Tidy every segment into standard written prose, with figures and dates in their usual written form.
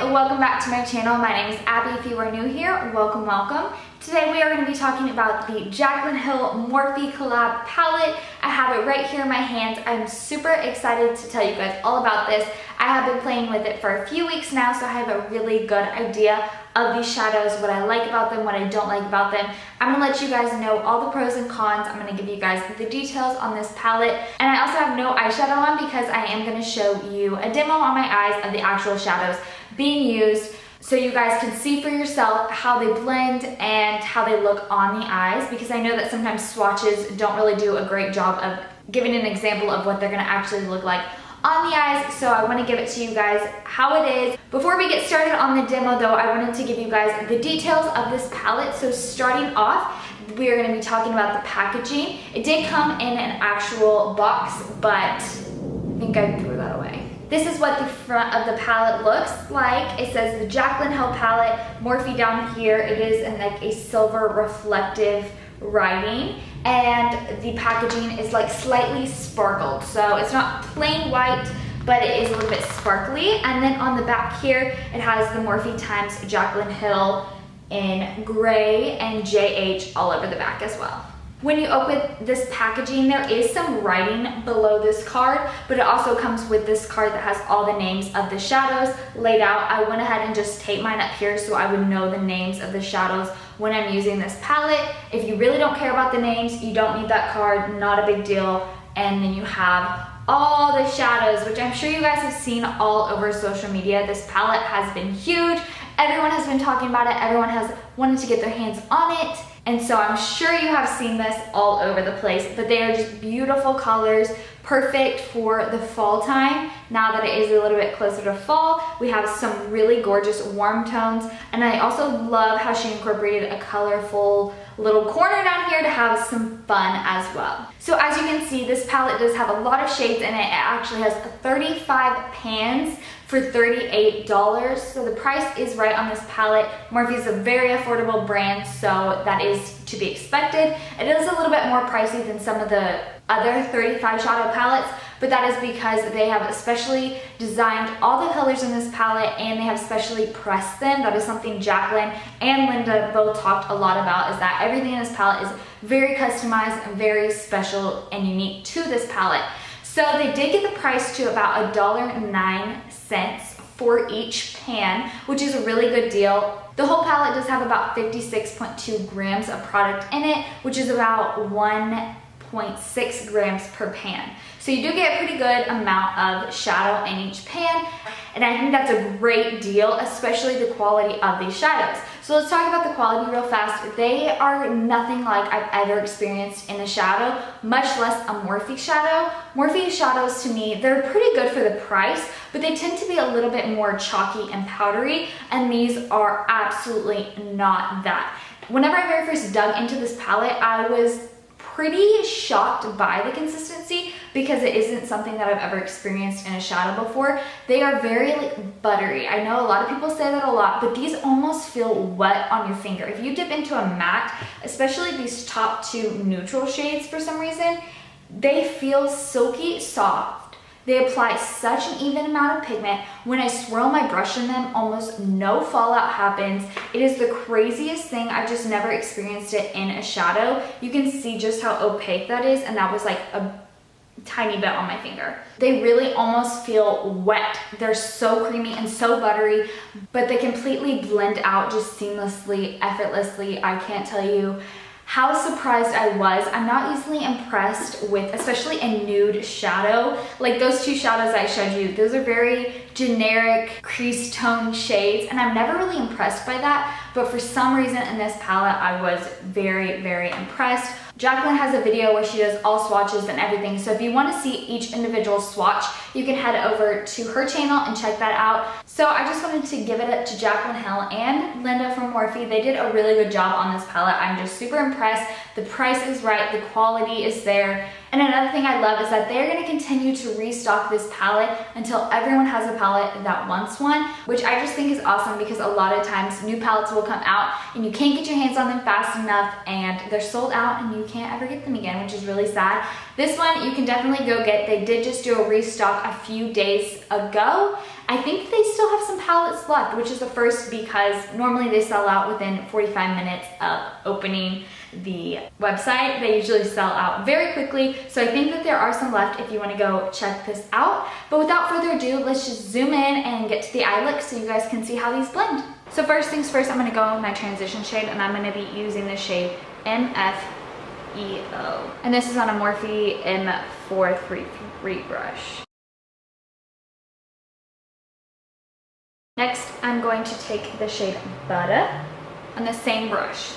welcome back to my channel. My name is Abby. If you are new here, welcome, welcome. Today we are going to be talking about the Jaclyn Morphe collab palette. I have it right here in my hands. I'm super excited to tell you guys all about this. I have been playing with it for a few weeks now, so I have a really good idea of these shadows, what I like about them, what I don't like about them. I'm gonna let you guys know all the pros and cons. I'm gonna give you guys the details on this palette. And I also have no eyeshadow on because I am gonna show you a demo on my eyes of the actual shadows being used, so you guys can see for yourself how they blend and how they look on the eyes, because I know that sometimes swatches don't really do a great job of giving an example of what they're gonna actually look like on the eyes. So I want to give it to you guys how it is. Before we get started on the demo though, I wanted to give you guys the details of this palette. So starting off, we are going to be talking about the packaging. It did come in an actual box, but I think I threw that away. This is what the front of the palette looks like. It says the Jaclyn palette, Morphe down here. It is in like a silver reflective writing, and the packaging is like slightly sparkled. So it's not plain white, but it is a little bit sparkly. And then on the back here, it has the Morphe times Jaclyn Hill in gray and JH all over the back as well. When you open this packaging, there is some writing below this card, but it also comes with this card that has all the names of the shadows laid out. I went ahead and just taped mine up here so I would know the names of the shadows when I'm using this palette. If you really don't care about the names, you don't need that card, not a big deal. And then you have all the shadows, which I'm sure you guys have seen all over social media. This palette has been huge. Everyone has been talking about it. Everyone has wanted to get their hands on it. And so I'm sure you have seen this all over the place, but they are just beautiful colors, perfect for the fall time. Now that it is a little bit closer to fall, we have some really gorgeous warm tones. And I also love how she incorporated a colorful little corner down here to have some fun as well. So as you can see, this palette does have a lot of shades in it. It actually has 35 pans for $38. So the price is right on this palette. Morphe is a very affordable brand, so that is to be expected. It is a little bit more pricey than some of the other 35 shadow palettes, but that is because they have especially designed all the colors in this palette and they have specially pressed them. That is something Jaclyn and Linda both talked a lot about, is that everything in this palette is very customized and very special and unique to this palette. So they did get the price to about $1.09 for each pan, which is a really good deal. The whole palette does have about 56.2 grams of product in it, which is about 1.6 grams per pan. So you do get a pretty good amount of shadow in each pan, and I think that's a great deal, especially the quality of these shadows. So let's talk about the quality real fast. They are nothing like I've ever experienced in a shadow, much less a Morphe shadow. Morphe shadows, to me, they're pretty good for the price, but they tend to be a little bit more chalky and powdery, and these are absolutely not that. Whenever I very first dug into this palette, I was pretty shocked by the consistency because it isn't something that I've ever experienced in a shadow before. They are very like buttery. I know a lot of people say that a lot, but these almost feel wet on your finger. If you dip into a matte, especially these top two neutral shades for some reason, they feel silky soft. They apply such an even amount of pigment. When I swirl my brush in them, almost no fallout happens. It is the craziest thing. I've just never experienced it in a shadow. You can see just how opaque that is, and that was like a tiny bit on my finger. They really almost feel wet. They're so creamy and so buttery, but they completely blend out just seamlessly, effortlessly. I can't tell you how surprised I was. I'm not easily impressed with, especially a nude shadow. Like those two shadows I showed you, those are very generic crease tone shades, and I'm never really impressed by that. But for some reason in this palette, I was very, very impressed. Jaclyn has a video where she does all swatches and everything, so if you want to see each individual swatch, you can head over to her channel and check that out. So I just wanted to give it up to Jaclyn and Linda from Morphe. They did a really good job on this palette. I'm just super impressed. The price is right, the quality is there. And another thing I love is that they're going to continue to restock this palette until everyone has a palette that wants one, which I just think is awesome, because a lot of times new palettes will come out and you can't get your hands on them fast enough and they're sold out and you can't ever get them again, which is really sad. This one you can definitely go get. They did just do a restock a few days ago. I think they still have some palettes left, which is the first because normally they sell out within 45 minutes of opening the website. They usually sell out very quickly, so I think that there are some left if you want to go check this out. But without further ado, let's just zoom in and get to the eye look so you guys can see how these blend. So first things first, I'm going to go with my transition shade, and I'm going to be using the shade MFEO. And this is on a Morphe M433 brush. Next, I'm going to take the shade Butter on the same brush.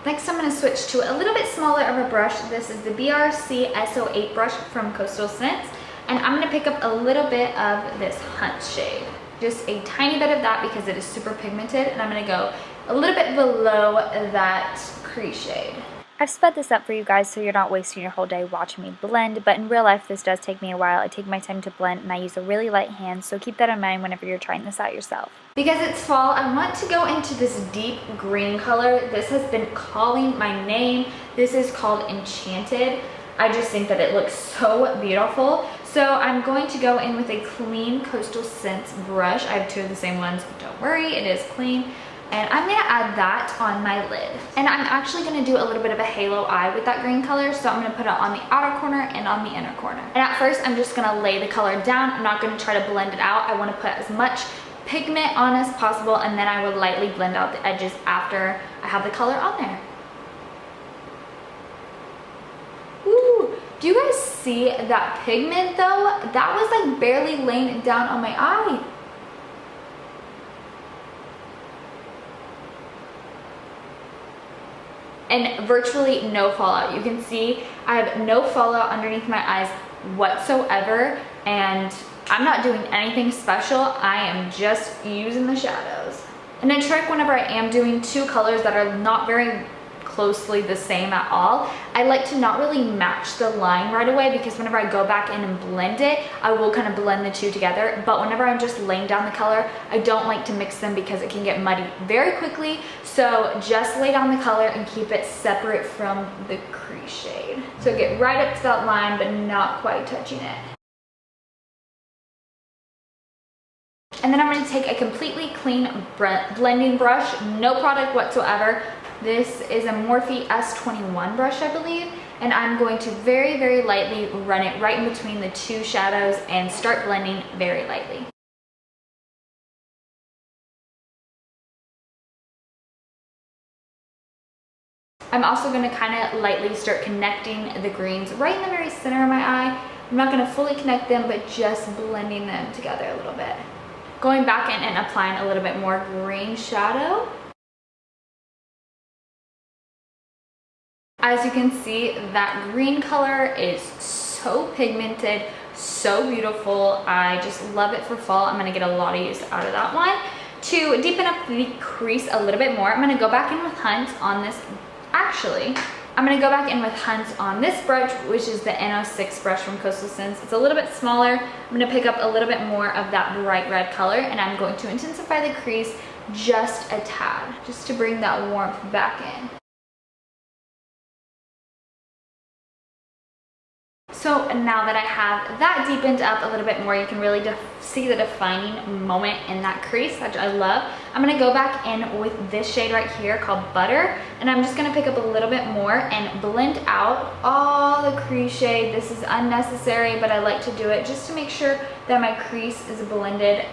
Next, I'm going to switch to a little bit smaller of a brush. This is the BRC SO8 brush from Coastal Scents. And I'm going to pick up a little bit of this Hunt shade. Just a tiny bit of that because it is super pigmented. And I'm going to go a little bit below that crease shade. I've sped this up for you guys so you're not wasting your whole day watching me blend, but in real life this does take me a while. I take my time to blend and I use a really light hand, so keep that in mind whenever you're trying this out yourself. Because it's fall, I want to go into this deep green color. This has been calling my name. This is called Enchanted. I just think that it looks so beautiful. So I'm going to go in with a clean Coastal Scents brush. I have two of the same ones, don't worry, it is clean. And I'm going to add that on my lid. And I'm actually going to do a little bit of a halo eye with that green color. So I'm going to put it on the outer corner and on the inner corner. And at first, I'm just going to lay the color down. I'm not going to try to blend it out. I want to put as much pigment on as possible. And then I would lightly blend out the edges after I have the color on there. Ooh, do you guys see that pigment though? That was like barely laying down on my eye. And virtually no fallout. You can see I have no fallout underneath my eyes whatsoever, and I'm not doing anything special. I am just using the shadows. And a trick whenever I am doing two colors that are not very closely the same at all, I like to not really match the line right away, because whenever I go back in and blend it, I will kind of blend the two together. But whenever I'm just laying down the color, I don't like to mix them because it can get muddy very quickly. So just lay down the color and keep it separate from the crease shade. So get right up to that line, but not quite touching it. And then I'm going to take a completely clean blending brush, no product whatsoever. This is a Morphe S21 brush, I believe, and I'm going to very, very lightly run it right in between the two shadows and start blending very lightly. I'm also going to kind of lightly start connecting the greens right in the very center of my eye. I'm not going to fully connect them, but just blending them together a little bit. Going back in and applying a little bit more green shadow. As you can see, that green color is so pigmented, so beautiful. I just love it for fall. I'm gonna get a lot of use out of that one. To deepen up the crease a little bit more, I'm gonna go back in with Hunt on this. Actually, I'm gonna go back in with Hunt on this brush, which is the N06 brush from Coastal Scents. It's a little bit smaller. I'm gonna pick up a little bit more of that bright red color, and I'm going to intensify the crease just a tad, just to bring that warmth back in. So now that I have that deepened up a little bit more, you can really see the defining moment in that crease, which I love. I'm going to go back in with this shade right here called Butter, and I'm just going to pick up a little bit more and blend out all the crease shade. This is unnecessary, but I like to do it just to make sure that my crease is blended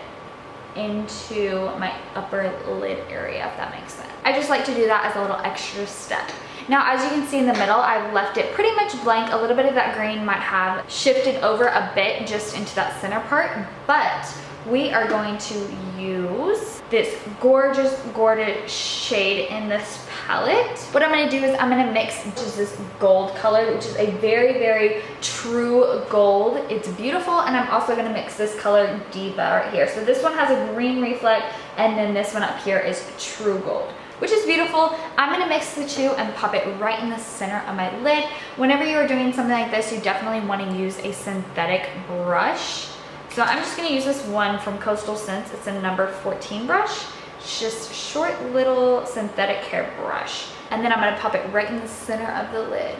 into my upper lid area, if that makes sense. I just like to do that as a little extra step. Now, as you can see in the middle, I've left it pretty much blank. A little bit of that green might have shifted over a bit just into that center part, but we are going to use this gorgeous, gorgeous shade in this palette. What I'm going to do is I'm going to mix just this gold color, which is a very, very true gold. It's beautiful, and I'm also going to mix this color deeper right here. So this one has a green reflect, and then this one up here is true gold, which is beautiful. I'm gonna mix the two and pop it right in the center of my lid. Whenever you are doing something like this, you definitely wanna use a synthetic brush. So I'm just gonna use this one from Coastal Scents. It's a number 14 brush. just short little synthetic hair brush. And then I'm gonna pop it right in the center of the lid.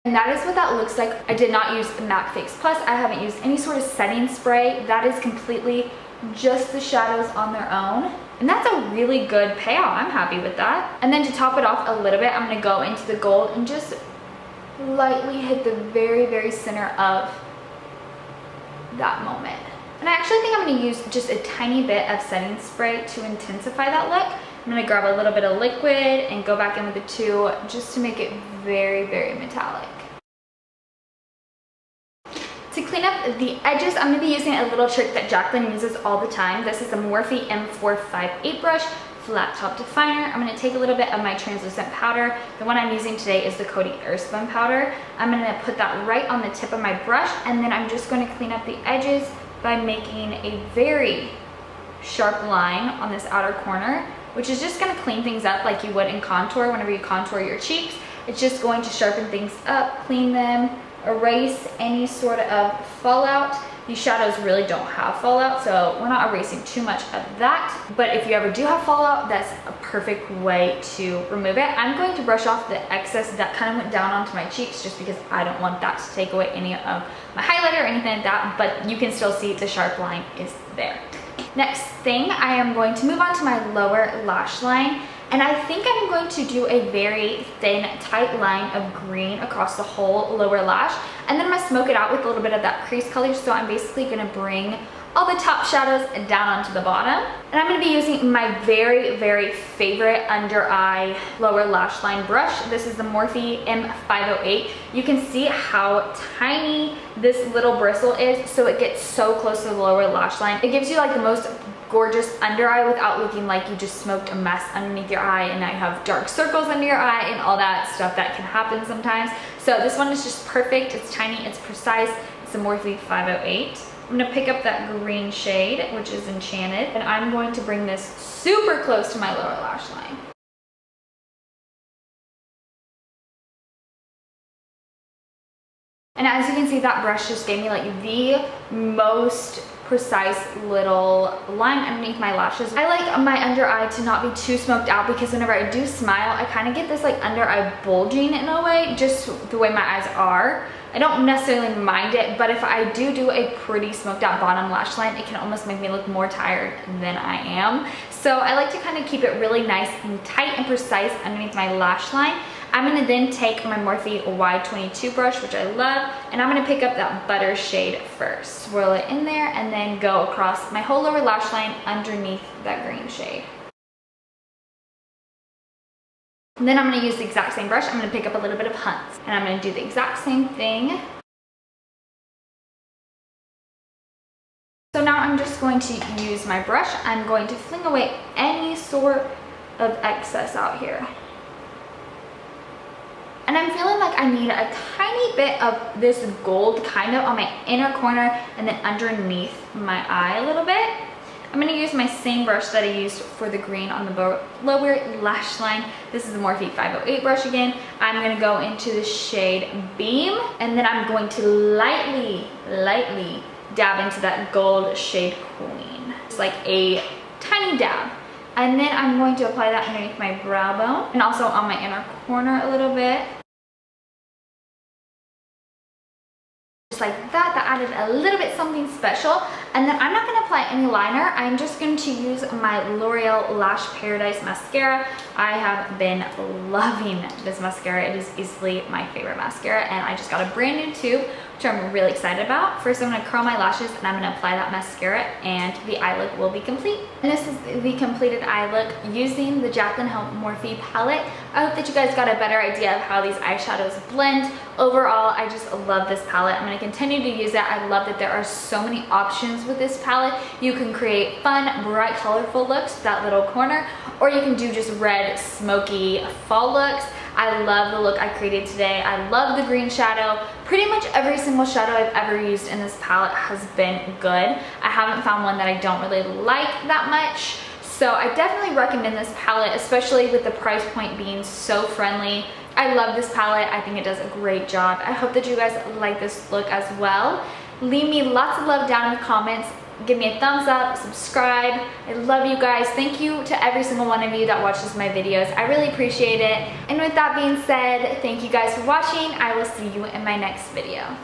And that is what that looks like. I did not use MAC Fix Plus. I haven't used any sort of setting spray. That is completely just the shadows on their own. And that's a really good payoff. I'm happy with that. And then to top it off a little bit, I'm gonna go into the gold and just lightly hit the very, very center of that moment. And I actually think I'm gonna use just a tiny bit of setting spray to intensify that look. I'm gonna grab a little bit of liquid and go back in with the two just to make it very, very metallic. To clean up the edges, I'm gonna be using a little trick that Jaclyn uses all the time. This is the Morphe M458 brush, flat top definer. I'm gonna take a little bit of my translucent powder. The one I'm using today is the Coty Airspun powder. I'm gonna put that right on the tip of my brush, and then I'm just gonna clean up the edges by making a very sharp line on this outer corner, which is just gonna clean things up like you would in contour. Whenever you contour your cheeks, it's just going to sharpen things up, clean them, erase any sort of fallout. These shadows really don't have fallout, so we're not erasing too much of that. But if you ever do have fallout, that's a perfect way to remove it. I'm going to brush off the excess that kind of went down onto my cheeks just because I don't want that to take away any of my highlighter or anything like that, but you can still see the sharp line is there. Next thing, I am going to move on to my lower lash line. And I think I'm going to do a very thin, tight line of green across the whole lower lash. And then I'm gonna smoke it out with a little bit of that crease color. So I'm basically gonna bring all the top shadows down onto the bottom. And I'm gonna be using my very, very favorite under eye lower lash line brush. This is the Morphe M508. You can see how tiny this little bristle is, so it gets so close to the lower lash line. It gives you like the most gorgeous under eye without looking like you just smoked a mess underneath your eye and now you have dark circles under your eye and all that stuff that can happen sometimes. So this one is just perfect. It's tiny, it's precise. It's the Morphe 508. I'm gonna pick up that green shade, which is Enchanted, and I'm going to bring this super close to my lower lash line. And as you can see, that brush just gave me like the most precise little line underneath my lashes. I like my under eye to not be too smoked out because whenever I do smile, I kind of get this like under eye bulging in a way, just the way my eyes are. I don't necessarily mind it, but if I do a pretty smoked out bottom lash line, it can almost make me look more tired than I am. So I like to kind of keep it really nice and tight and precise underneath my lash line. I'm gonna then take my Morphe Y22 brush, which I love, and I'm gonna pick up that butter shade first. Swirl it in there and then go across my whole lower lash line underneath that green shade. And then I'm gonna use the exact same brush. I'm gonna pick up a little bit of Hunt's, and I'm gonna do the exact same thing. So now I'm just going to use my brush. I'm going to fling away any sort of excess out here. And I'm feeling like I need a tiny bit of this gold kind of on my inner corner and then underneath my eye a little bit. I'm gonna use my same brush that I used for the green on the lower lash line. This is the Morphe 508 brush again. I'm gonna go into the shade Beam, and then I'm going to lightly dab into that gold shade Queen. It's like a tiny dab. And then I'm going to apply that underneath my brow bone and also on my inner corner a little bit. Like that added a little bit something special. And then I'm not going to apply any liner. I'm just going to use my L'Oreal Lash Paradise mascara. I have been loving this mascara. It is easily my favorite mascara, and I just got a brand new tube, which I'm really excited about. First, I'm going to curl my lashes and I'm going to apply that mascara, and the eye look will be complete. And this is the completed eye look using the Jaclyn Hill Morphe palette. I hope that you guys got a better idea of how these eyeshadows blend. Overall, I just love this palette. I'm going to continue to use it. I love that there are so many options with this palette. You can create fun, bright, colorful looks with that little corner, or you can do just red, smoky fall looks. I love the look I created today. I love the green shadow. Pretty much every single shadow I've ever used in this palette has been good. I haven't found one that I don't really like that much. So I definitely recommend this palette, especially with the price point being so friendly. I love this palette. I think it does a great job. I hope that you guys like this look as well. Leave me lots of love down in the comments. give me a thumbs up, subscribe. I love you guys. Thank you to every single one of you that watches my videos. I really appreciate it. And with that being said, thank you guys for watching. I will see you in my next video.